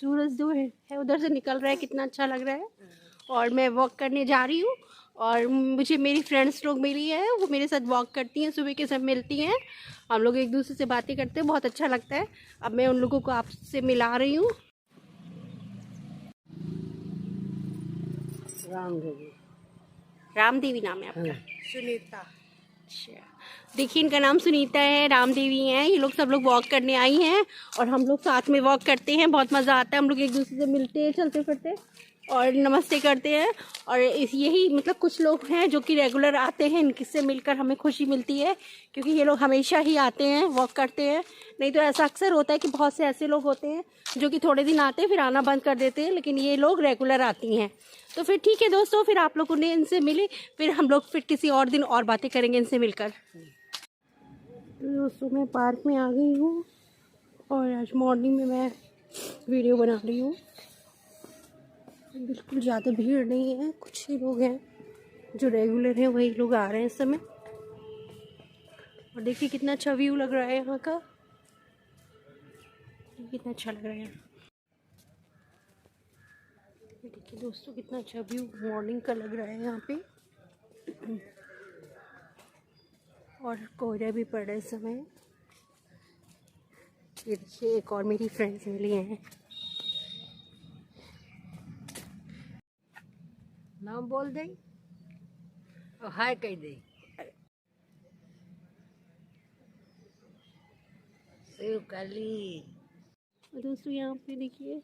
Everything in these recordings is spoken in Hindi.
सूरज जो है उधर से निकल रहा है, कितना अच्छा लग रहा है। और मैं वॉक करने जा रही हूँ और मुझे मेरी फ्रेंड्स लोग मिली है, वो मेरे साथ वॉक करती हैं, सुबह के सब मिलती हैं, हम लोग एक दूसरे से बातें करते हैं, बहुत अच्छा लगता है। अब मैं उन लोगों को आपसे मिला रही हूँ। राम देवी नाम है आपका? सुनीता। अच्छा, देखिए इनका नाम सुनीता है, राम देवी हैं। ये लोग सब लोग वॉक करने आई हैं और हम लोग साथ में वॉक करते हैं, बहुत मज़ा आता है। हम लोग एक दूसरे से मिलते हैं, चलते फिरते और नमस्ते करते हैं। और यही मतलब कुछ लोग हैं जो कि रेगुलर आते हैं, इनसे मिलकर हमें खुशी मिलती है, क्योंकि ये लोग हमेशा ही आते हैं, वॉक करते हैं। नहीं तो ऐसा अक्सर होता है कि बहुत से ऐसे लोग होते हैं जो कि थोड़े दिन आते हैं फिर आना बंद कर देते हैं, लेकिन ये लोग रेगुलर आती हैं। तो फिर ठीक है दोस्तों, फिर आप लोगों ने इनसे मिले, फिर हम लोग फिर किसी और दिन और बातें करेंगे इनसे मिलकर। तो दोस्तों मैं पार्क में आ गई हूँ और आज मॉर्निंग में मैं वीडियो बना रही हूँ। बिल्कुल ज़्यादा भीड़ नहीं है, कुछ ही लोग हैं जो रेगुलर हैं, वही लोग आ रहे हैं इस समय। और देखिए कितना अच्छा व्यू लग रहा है यहाँ का, कितना अच्छा लग रहा है। देखिए दोस्तों कितना अच्छा व्यू मॉर्निंग का लग रहा है यहाँ पे। और कोहरा भी पड़ रहा है इस समय। ये देखिए एक और मेरी फ्रेंड्स मिली हैं। नाम बोल दे और हाय कह दे। शिव काली। दोस्तों यहाँ पे देखिए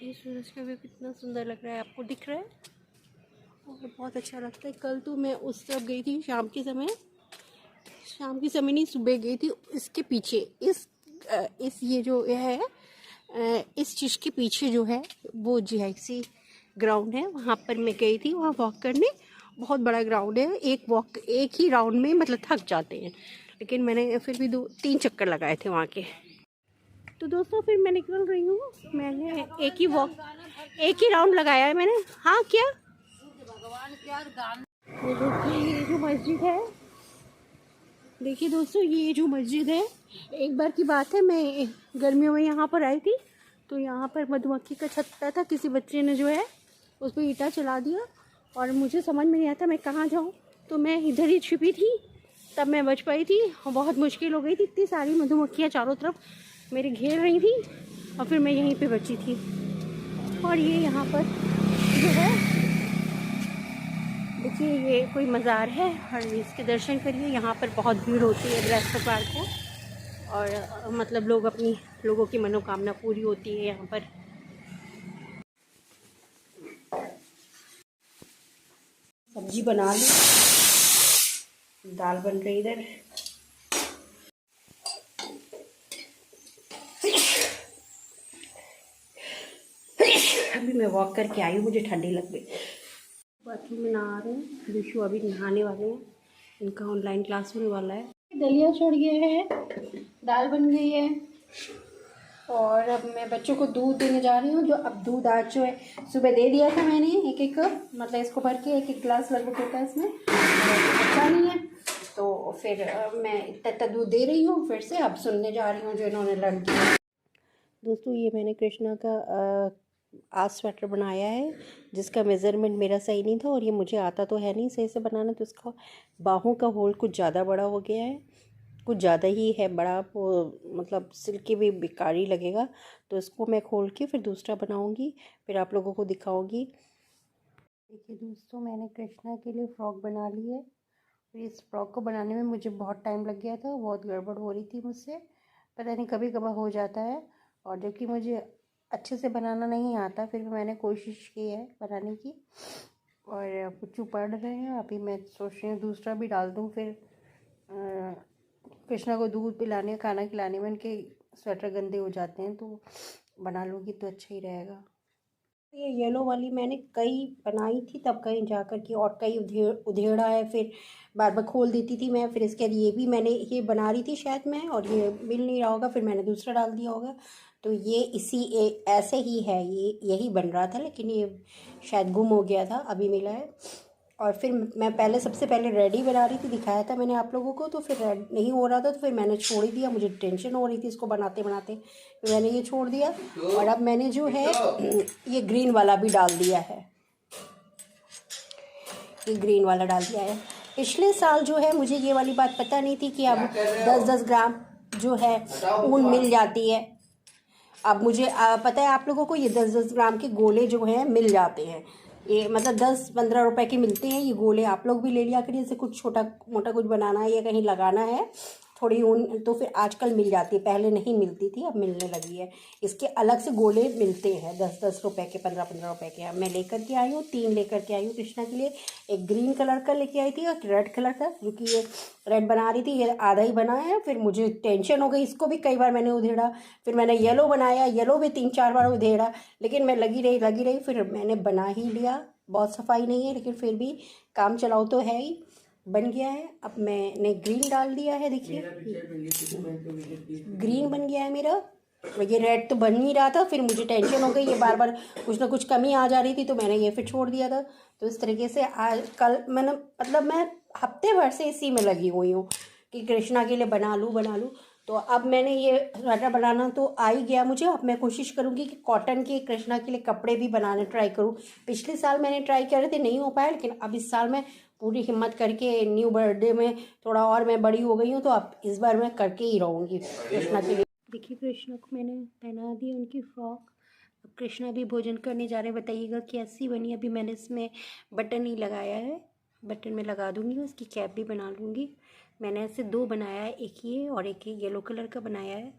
ये सूरज का व्यू कितना सुंदर लग रहा है, आपको दिख रहा है? और बहुत अच्छा लगता है। कल तो मैं उस तरफ गई थी शाम के समय नहीं, सुबह गई थी इसके पीछे, इस ये जो है इस चीज़ के पीछे जो है वो GIC ग्राउंड है, वहाँ पर मैं गई थी वहाँ वॉक करने। बहुत बड़ा ग्राउंड है, एक ही राउंड में मतलब थक जाते हैं, लेकिन मैंने फिर भी 2-3 चक्कर लगाए थे वहाँ के। तो दोस्तों फिर मैं निकल रही हूँ, मैंने एक ही राउंड लगाया है मैंने। हाँ क्या? ये जो मस्जिद है, देखिए दोस्तों ये जो मस्जिद है, एक बार की बात है मैं गर्मियों में यहाँ पर आई थी, तो यहाँ पर मधुमक्खी का छत्ता था, किसी बच्चे ने जो है उस पर ईंटा चला दिया और मुझे समझ में नहीं आता मैं कहाँ जाऊँ, तो मैं इधर ही छिपी थी, तब मैं बच पाई थी। बहुत मुश्किल हो गई थी, इतनी सारी मधुमक्खियाँ चारों तरफ मेरे घेर रही थी और फिर मैं यहीं पे बची थी। और ये यहाँ पर जो है देखिए ये कोई मज़ार है और इसके दर्शन करिए। यहाँ पर बहुत भीड़ होती है बृहस्पतिवार को, और मतलब लोगों की मनोकामना पूरी होती है यहाँ पर। सब्जी बना ली, दाल बन रही इधर। अभी मैं वॉक करके आई हूँ, मुझे ठंडी लग गई। बाथरूम में नहा रहे हैं, विशु अभी नहाने वाले हैं, इनका ऑनलाइन क्लास होने वाला है। दलिया चढ़ गया है, दाल बन गई है और अब मैं बच्चों को दूध देने जा रही हूँ। जो अब दूध आज जो है सुबह दे दिया था मैंने, एक कप, मतलब इसको भर के एक गिलास लगभग होता है इसमें, अच्छा नहीं है तो फिर मैं इतना दूध दे रही हूँ फिर से। अब सुनने जा रही हूँ जो इन्होंने लर्न किया। दोस्तों ये मैंने कृष्णा का आज स्वेटर बनाया है, जिसका मेज़रमेंट मेरा सही नहीं था और ये मुझे आता तो है नहीं सही से बनाना, तो इसका बाहों का होल कुछ ज़्यादा बड़ा हो गया है, कुछ ज़्यादा ही है बड़ा, वो मतलब सिल्की भी बेकार ही लगेगा। तो इसको मैं खोल के फिर दूसरा बनाऊंगी, फिर आप लोगों को दिखाऊंगी। देखिए दोस्तों मैंने कृष्णा के लिए फ़्रॉक बना ली है। इस फ्रॉक को बनाने में मुझे बहुत टाइम लग गया था, बहुत गड़बड़ हो रही थी मुझसे, पता नहीं कभी कभार हो जाता है। और जबकि मुझे अच्छे से बनाना नहीं आता, फिर भी मैंने कोशिश की है बनाने की। और पुच्चू पढ़ रहे हैं, अभी मैं सोच रही हूँ दूसरा भी डाल दूँ, फिर कृष्णा को दूध पिलाने खाना खिलाने में उनके स्वेटर गंदे हो जाते हैं, तो बना लूँगी तो अच्छा ही रहेगा। ये येलो वाली मैंने कई बनाई थी तब, कहीं जा कर के और कई उधेड़ा है, फिर बार बार खोल देती थी मैं। फिर इसके बाद ये भी मैंने ये बना रही थी शायद मैं, और ये मिल नहीं रहा होगा, फिर मैंने दूसरा डाल दिया होगा। तो ये ऐसे ही है, ये यही बन रहा था, लेकिन ये शायद गुम हो गया था, अभी मिला है। और फिर मैं सबसे पहले रेडी बना रही थी, दिखाया था मैंने आप लोगों को, तो फिर रेड नहीं हो रहा था तो फिर मैंने छोड़ ही दिया। मुझे टेंशन हो रही थी इसको बनाते बनाते, तो मैंने ये छोड़ दिया। और अब मैंने जो है ये ग्रीन वाला भी डाल दिया है, ये ग्रीन वाला डाल दिया है। पिछले साल जो है मुझे ये वाली बात पता नहीं थी कि अब 10-10 ग्राम जो है ऊन मिल जाती है। अब मुझे पता है आप लोगों को, ये 10-10 ग्राम के गोले जो हैं मिल जाते हैं। ये मतलब 10-15 रुपए के मिलते हैं ये गोले। आप लोग भी ले लिया करिए, जैसे कुछ छोटा मोटा कुछ बनाना है या कहीं लगाना है थोड़ी ऊन, तो फिर आजकल मिल जाती है। पहले नहीं मिलती थी, अब मिलने लगी है। इसके अलग से गोले मिलते हैं 10-10 रुपए के, 15-15 रुपए के। अब मैं लेकर के आई हूँ, 3 लेकर के आई हूँ कृष्णा के लिए। एक ग्रीन कलर का लेके आई थी और रेड कलर का, क्योंकि ये रेड बना रही थी, ये आधा ही बना है। फिर मुझे टेंशन हो गई, इसको भी कई बार मैंने उधेड़ा। फिर मैंने येलो बनाया, येलो भी 3-4 बार उधेड़ा, लेकिन मैं लगी रही। फिर मैंने बना ही लिया। बहुत सफाई नहीं है लेकिन फिर भी काम चलाओ तो है ही, बन गया है। अब मैंने ग्रीन डाल दिया है, देखिए ग्रीन बन गया है मेरा। ये रेड तो बन ही रहा था, फिर मुझे टेंशन हो गई, ये बार बार कुछ ना कुछ कमी आ जा रही थी, तो मैंने ये फिर छोड़ दिया था। तो इस तरीके से आज कल मैंने मतलब मैं हफ्ते भर से इसी में लगी हुई हूँ कि कृष्णा के लिए बना लूँ। तो अब मैंने ये स्वेटर बनाना तो आ ही गया मुझे। अब मैं कोशिश करूँगी कि कॉटन के कृष्णा के लिए कपड़े भी बनाने ट्राई करूँ। पिछले साल मैंने ट्राई किए थे, नहीं हो पाया, लेकिन अब इस साल मैं पूरी हिम्मत करके, न्यू बर्थडे में थोड़ा और मैं बड़ी हो गई हूँ, तो अब इस बार मैं करके ही रहूँगी कृष्णा के लिए। देखिए कृष्णा को मैंने पहना दी उनकी फ्रॉक। अब कृष्णा भी भोजन करने जा रहे हैं। बताइएगा कैसी बनी। अभी मैंने इसमें बटन नहीं लगाया है, बटन में लगा दूँगी, उसकी कैप भी बना लूँगी। मैंने ऐसे 2 बनाया है, एक ये और एक ये येलो कलर का बनाया है।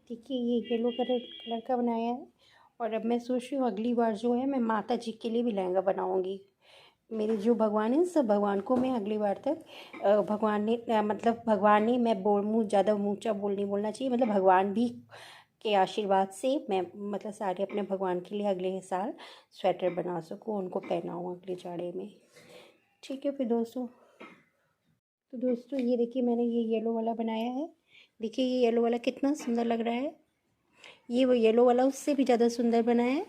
देखिए ये येलो कलर का बनाया है। और अब मैं सोच रही हूँ अगली बार जो है मैं माता जी के लिए भी लहंगा बनाऊँगी। मेरे जो भगवान हैं, सब भगवान को मैं अगली बार तक भगवान ने मैं ज़्यादा ऊँचा नहीं बोलना चाहिए, मतलब भगवान भी के आशीर्वाद से मैं मतलब सारे अपने भगवान के लिए अगले साल स्वेटर बना सकूँ, उनको पहनाऊँ अगले जाड़े में। ठीक है फिर दोस्तों। तो दोस्तों ये देखिए मैंने ये येलो वाला बनाया है। देखिए ये येलो वाला कितना सुंदर लग रहा है। ये वो येलो वाला उससे भी ज़्यादा सुंदर बना है।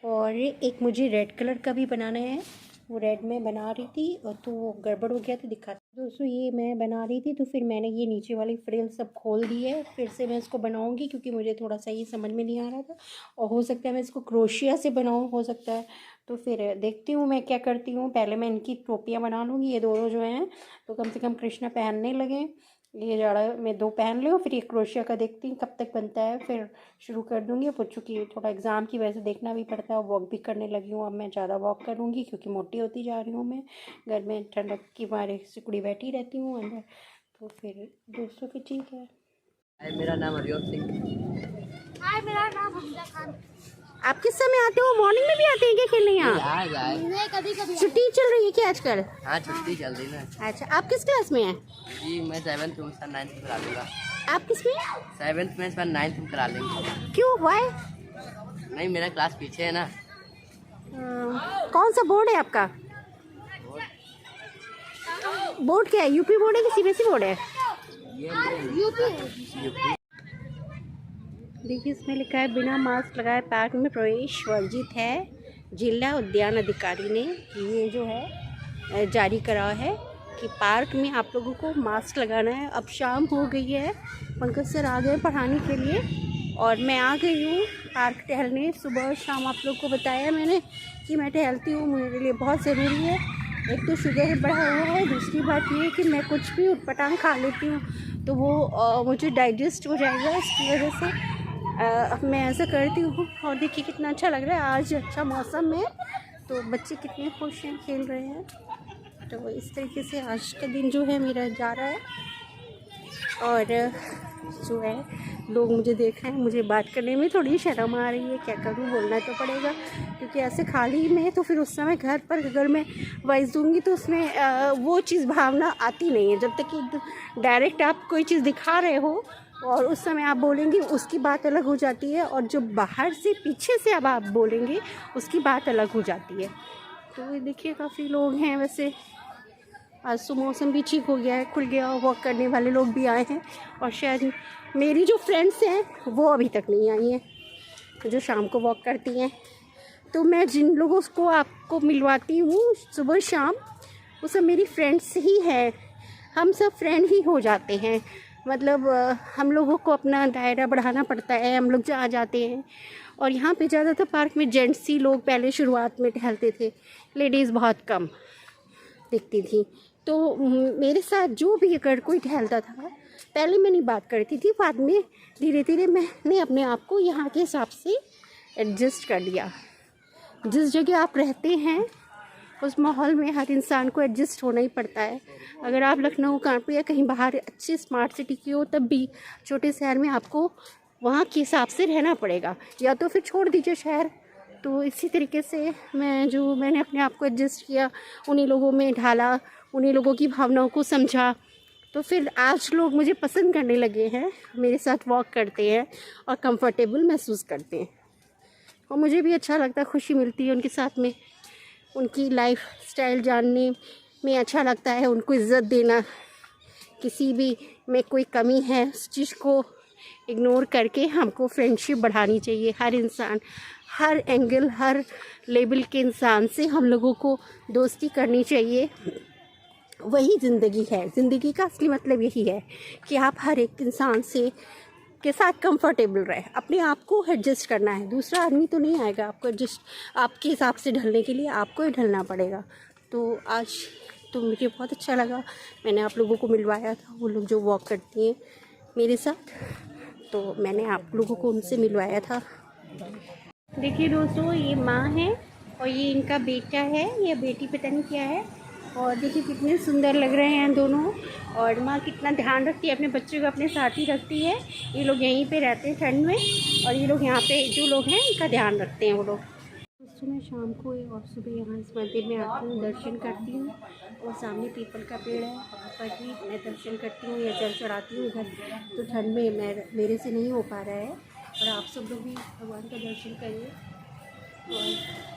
और एक मुझे रेड कलर का भी बनाना है, वो रेड में बना रही थी और तो वो गड़बड़ हो गया तो दिखा। दोस्तों ये मैं बना रही थी, तो फिर मैंने ये नीचे वाली फ्रिल सब खोल दी है। फिर से मैं इसको बनाऊंगी, क्योंकि मुझे थोड़ा सा ये समझ में नहीं आ रहा था, और हो सकता है मैं इसको क्रोशिया से बनाऊँ, हो सकता है। तो फिर देखती हूँ मैं क्या करती हूँ। पहले मैं इनकी टोपियाँ बना लूँगी, ये दोनों जो हैं, तो कम से कम कृष्णा पहनने लगे। ये जाड़ा में 2 पहन लो, फिर ये क्रोशिया का देखती हूँ कब तक बनता है, फिर शुरू कर दूँगी। फिर चूँकि थोड़ा एग्ज़ाम की वजह से देखना भी पड़ता है, वॉक भी करने लगी हूँ। अब मैं ज़्यादा वॉक करूँगी क्योंकि मोटी होती जा रही हूँ मैं। घर में ठंडक की मारे सिकुड़ी बैठी रहती हूँ अंदर। तो फिर दोस्तों फिर ठीक है। मेरा नाम हरिओम सिंह। हाय, मेरा नाम हमजा खान। आप किस समय आते हो? मॉर्निंग में भी आते हैं क्या खेलने यहाँ? मैं कभी छुट्टी चल रही है क्या आजकल? हाँ छुट्टी चल रही ना। अच्छा, आप किस क्लास में हैं? जी मैं 7th में, सर 9th में करा लूँगा। आप किस में? 7th में, सर 9th में करा लेंगे। क्यों, वाई? नहीं मेरा क्लास पीछे है ना। कौन सा बोर्ड है आपका? बोर्ड क्या है? यूपी बोर्ड है कि सीबीएसई बोर्ड है? यूपी। देखिए इसमें लिखा है बिना मास्क लगाए पार्क में प्रवेश वर्जित है। जिला उद्यान अधिकारी ने ये जो है जारी करा है कि पार्क में आप लोगों को मास्क लगाना है। अब शाम हो गई है, पंकज सर आ गए पढ़ाने के लिए और मैं आ गई हूँ पार्क टहलने। सुबह शाम आप लोग को बताया मैंने कि मैं टहलती हूँ, मेरे लिए बहुत ज़रूरी है। एक तो शुगर बढ़ा हुआ है, दूसरी बात ये है कि मैं कुछ भी उटपटांग खा लेती हूँ तो वो मुझे डाइजेस्ट हो जाएगा, इसकी वजह से अब मैं ऐसा करती हूँ। और देखिए कितना अच्छा लग रहा है, आज अच्छा मौसम है तो बच्चे कितने खुश हैं, खेल रहे हैं। तो इस तरीके से आज का दिन जो है मेरा जा रहा है। और जो है लोग मुझे देख रहे हैं, मुझे बात करने में थोड़ी शर्म आ रही है, क्या करूँ, बोलना तो पड़ेगा क्योंकि ऐसे खाली में तो फिर उस समय घर पर अगर मैं वॉइस दूँगी तो उसमें वो चीज़ भावना आती नहीं है। जब तक कि डायरेक्ट आप कोई चीज़ दिखा रहे हो और उस समय आप बोलेंगे उसकी बात अलग हो जाती है, और जो बाहर से पीछे से अब आप बोलेंगे उसकी बात अलग हो जाती है। तो ये देखिए काफ़ी लोग हैं, वैसे आज तो मौसम भी ठीक हो गया है, खुल गया, वॉक करने वाले लोग भी आए हैं। और शायद मेरी जो फ्रेंड्स हैं वो अभी तक नहीं आई हैं, जो शाम को वॉक करती हैं। तो मैं जिन लोगों को आपको मिलवाती हूँ सुबह शाम, वो सब मेरी फ्रेंड्स ही हैं। हम सब फ्रेंड ही हो जाते हैं। मतलब हम लोगों को अपना दायरा बढ़ाना पड़ता है, हम लोग जहाँ जाते हैं। और यहाँ पे ज़्यादातर पार्क में जेंट्स ही लोग पहले शुरुआत में टहलते थे, लेडीज़ बहुत कम दिखती थी। तो मेरे साथ जो भी अगर कोई टहलता था, पहले मैं नहीं बात करती थी, बाद में धीरे धीरे मैंने अपने आप को यहाँ के हिसाब से एडजस्ट कर लिया। जिस जगह आप रहते हैं उस माहौल में हर इंसान को एडजस्ट होना ही पड़ता है। अगर आप लखनऊ, कानपुर या कहीं बाहर अच्छी स्मार्ट सिटी की हो, तब भी छोटे शहर में आपको वहाँ के हिसाब से रहना पड़ेगा, या तो फिर छोड़ दीजिए शहर। तो इसी तरीके से मैंने अपने आप को एडजस्ट किया, उन्हीं लोगों में ढाला, उन्हीं लोगों की भावनाओं को समझा। तो फिर आज लोग मुझे पसंद करने लगे हैं, मेरे साथ वॉक करते हैं और कंफर्टेबल महसूस करते हैं। और मुझे भी अच्छा लगता है, खुशी मिलती है उनके साथ में, उनकी लाइफ स्टाइल जानने में अच्छा लगता है, उनको इज़्ज़त देना। किसी भी में कोई कमी है उस चीज़ को इग्नोर करके हमको फ्रेंडशिप बढ़ानी चाहिए। हर इंसान, हर एंगल, हर लेवल के इंसान से हम लोगों को दोस्ती करनी चाहिए। वही ज़िंदगी है। ज़िंदगी का असली मतलब यही है कि आप हर एक इंसान से के साथ कंफर्टेबल रहे। अपने आप को एडजस्ट करना है, दूसरा आदमी तो नहीं आएगा आपको एडजस्ट, आपके हिसाब से ढलने के लिए आपको ही ढलना पड़ेगा। तो आज तो मुझे बहुत अच्छा लगा, मैंने आप लोगों को मिलवाया था, वो लोग जो वॉक करती हैं मेरे साथ, तो मैंने आप लोगों को उनसे मिलवाया था। देखिए दोस्तों, ये माँ है और ये इनका बेटा है या बेटी, पता नहीं क्या है। और देखिए कितने सुंदर लग रहे हैं दोनों। और माँ कितना ध्यान रखती है अपने बच्चों को, अपने साथ ही रखती है। ये लोग यहीं पे रहते हैं ठंड में, और ये लोग यहाँ पे जो लोग हैं इनका ध्यान रखते हैं वो लोग। दोस्तों मैं शाम को और सुबह यहाँ इस मंदिर में आती हूँ, दर्शन करती हूँ। और सामने पीपल का पेड़ है, वहाँ पर ही मैं दर्शन करती हूँ या जल चढ़ाती हूँ इधर। तो ठंड में मेरे से नहीं हो पा रहा है, और आप सब लोग भी भगवान का दर्शन करिए। और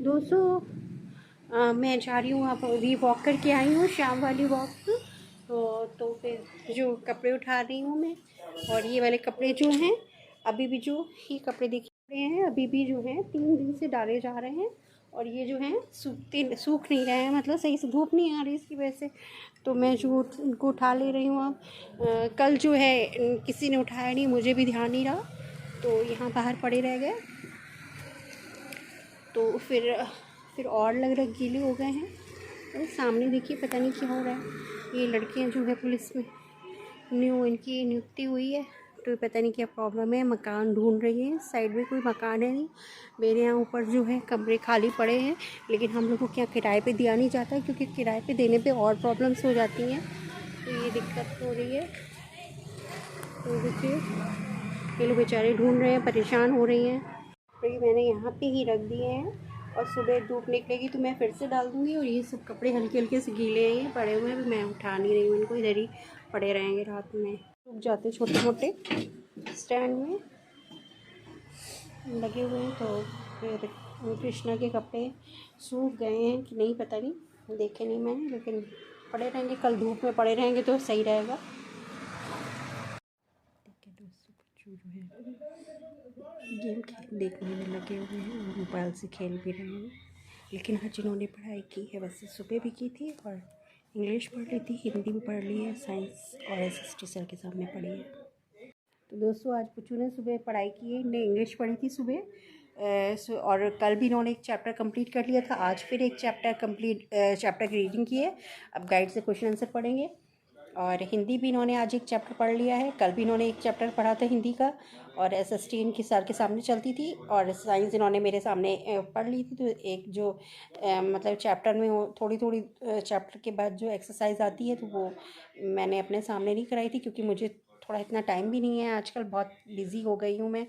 दोस्तों मैं जा रही हूँ, अब अभी वॉक करके आई हूँ, शाम वाली वॉक। तो फिर जो कपड़े उठा रही हूँ मैं, और ये वाले कपड़े जो हैं अभी भी, जो ये कपड़े दिख रहे हैं अभी भी जो हैं 3 दिन से डाले जा रहे हैं, और ये जो हैं सूख नहीं रहे हैं, मतलब सही से धूप नहीं आ रही इसकी वजह से। तो मैं जो इनको उठा ले रही हूँ अब। कल जो है किसी ने उठाया नहीं, मुझे भी ध्यान नहीं रहा, तो यहाँ बाहर पड़े रह गए। तो फिर और लग रहा गीले हो गए हैं। और सामने देखिए पता नहीं क्या हो रहा है, ये लड़कियां जो है पुलिस में इनकी नियुक्ति हुई है, तो पता नहीं क्या प्रॉब्लम है। मकान ढूंढ रही है, साइड में कोई मकान है नहीं। मेरे यहाँ ऊपर जो है कमरे खाली पड़े हैं, लेकिन हम लोगों को क्या किराए पे दिया नहीं जाता है, क्योंकि किराए पे देने पे और प्रॉब्लम्स हो जाती हैं, तो ये दिक्कत हो रही है। तो देखिए ये लोग बेचारे ढूंढ रहे हैं, परेशान हो रही हैं। तो ये मैंने यहाँ पे ही रख दिए हैं, और सुबह धूप निकलेगी तो मैं फिर से डाल दूँगी। और ये सब कपड़े हल्के हल्के से गीले हैं, ये पड़े हुए हैं, मैं उठा नहीं रही हूँ इनको, इधर ही पड़े रहेंगे रात में। रुक जाते छोटे मोटे स्टैंड में लगे हुए हैं। तो फिर कृष्णा के कपड़े सूख गए हैं कि नहीं पता नहीं, देखे नहीं मैंने, लेकिन पड़े रहेंगे, कल धूप में पड़े रहेंगे तो सही रहेगा। जो है गेम देखने में लगे हुए हैं और मोबाइल से खेल भी रहे हैं। लेकिन हाँ, जिन्होंने पढ़ाई की है वैसे सुबह भी की थी, और इंग्लिश पढ़ ली थी, हिंदी भी पढ़ ली है, साइंस और SST सर के सामने पढ़ी है। तो दोस्तों आज पुचू ने सुबह पढ़ाई की है, इन्हें इंग्लिश पढ़ी थी सुबह, और कल भी इन्होंने एक चैप्टर कंप्लीट कर लिया था। आज फिर एक चैप्टर की रीडिंग की है, अब गाइड से क्वेश्चन आंसर पढ़ेंगे। और हिंदी भी इन्होंने आज एक चैप्टर पढ़ लिया है, कल भी इन्होंने एक चैप्टर पढ़ा था हिंदी का, और SST इनकी सर के सामने चलती थी, और साइंस इन्होंने मेरे सामने पढ़ ली थी। तो एक जो मतलब चैप्टर में थोड़ी चैप्टर के बाद जो एक्सरसाइज आती है, तो वो मैंने अपने सामने नहीं कराई थी, क्योंकि मुझे थोड़ा इतना टाइम भी नहीं है, आजकल बहुत बिज़ी हो गई हूँ मैं।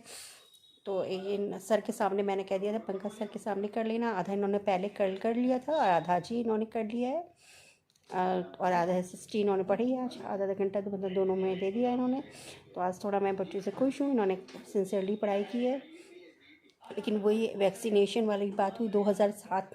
तो इन सर के सामने मैंने कह दिया था, पंकज सर के सामने कर लेना। आधा इन्होंने पहले कर लिया था, और आधा जी इन्होंने कर लिया है, और आधा SST इन्होंने पढ़ी है आज, आधा घंटा तो मतलब दोनों में दे दिया इन्होंने। तो आज थोड़ा मैं बच्चों से खुश हूँ, इन्होंने सिंसियरली पढ़ाई की है। लेकिन वही वैक्सीनेशन वाली बात हुई, 2007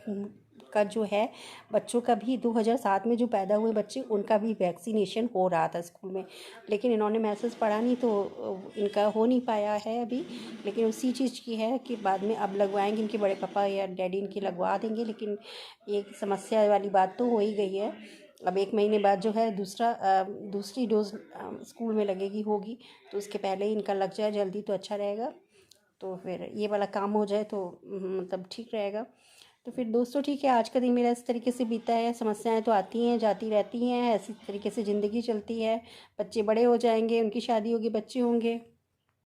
का जो है बच्चों का भी 2007 में जो पैदा हुए बच्चे उनका भी वैक्सीनेशन हो रहा था स्कूल में, लेकिन इन्होंने मैसेज पढ़ा नहीं तो इनका हो नहीं पाया है अभी। लेकिन उसी चीज़ की है कि बाद में अब लगवाएंगे, इनके बड़े पापा या डैडी इनकी लगवा देंगे। लेकिन एक समस्या वाली बात तो हो ही गई है, अब 1 महीने बाद जो है दूसरी डोज स्कूल में लगेगी होगी, तो उसके पहले ही इनका लग जाए जल्दी तो अच्छा रहेगा। तो फिर ये वाला काम हो जाए तो मतलब ठीक रहेगा। तो फिर दोस्तों ठीक है, आज का दिन मेरा इस तरीके से बीता है। समस्याएं तो आती हैं जाती रहती हैं, ऐसी तरीके से ज़िंदगी चलती है। बच्चे बड़े हो जाएंगे, उनकी शादी होगी, बच्चे होंगे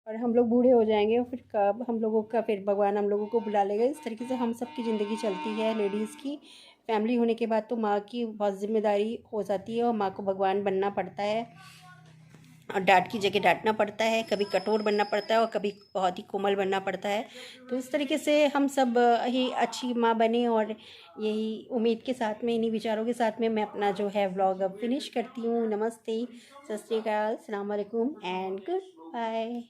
और हम लोग बूढ़े हो जाएंगे और फिर कब हम लोगों का फिर भगवान हम लोगों को बुला लेगा। इस तरीके से हम सब की ज़िंदगी चलती है। लेडीज़ की फैमिली होने के बाद तो माँ की बहुत ज़िम्मेदारी हो जाती है और माँ को भगवान बनना पड़ता है और डांट की जगह डांटना पड़ता है, कभी कठोर बनना पड़ता है और कभी बहुत ही कोमल बनना पड़ता है। तो इस तरीके से हम सब ही अच्छी माँ बने और यही उम्मीद के साथ में, इन्हीं विचारों के साथ में मैं अपना जो है व्लॉग अब फिनिश करती हूँ। नमस्ते, सत श्री अकाल, अस्सलाम वालेकुम एंड गुड बाय।